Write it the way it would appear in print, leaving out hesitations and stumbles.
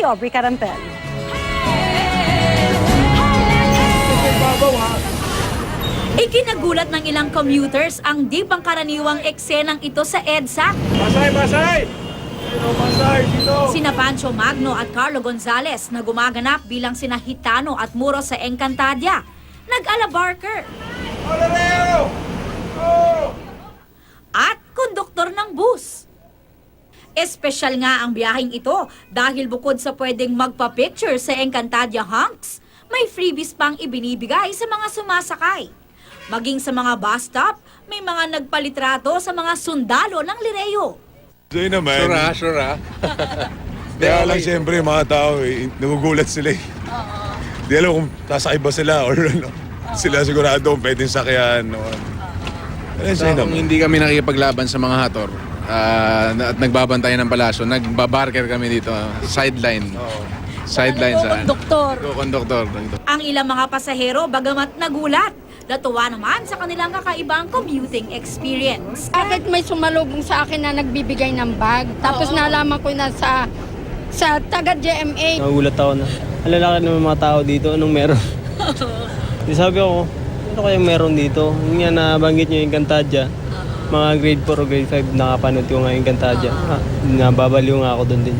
ni Aubrey Carantel. Ikinagulat ng ilang commuters ang di pangkaraniwang eksenang ito sa EDSA. Pasay! Sina Pancho Magno at Carlo Gonzales na gumaganap bilang sina Hitano at Muro sa Encantadia. Nag-alabarker. At konduktor ng bus. Espesyal nga ang biyaheng ito dahil bukod sa pwedeng magpa-picture sa Encantadia hunks, may freebies pang ibinibigay sa mga sumasakay. Maging sa mga bus stop, may mga nagpalitrato sa mga sundalo ng Lireo. Sa'yo naman. Sure. Kaya lang siyempre yung mga tao, nagugulat sila eh. Di alam kung sasakay ba sila or ano. Sila sigurado kung pwedeng sakyan. Kung hindi kami nakikipaglaban sa mga hator at nagbabantayan ng palasyo, nagbabarker kami dito, sideline. Sideline sa konduktor. Ang ilang mga pasahero bagamat nagulat, natuwa naman sa kanilang kakaibang commuting experience. Bakit may sumalubong sa akin na nagbibigay ng bag? Tapos nalaman ko na sa taga GMA. Nagulat ako na, alalaki naman mga tao dito, anong meron? Di sabi ako, ano kayang meron dito? Yung nga nabanggit nyo yung Encantadia, mga grade 4 o grade 5 nakapanood ko nga yung Encantadia. Nababaliw nga ako doon din.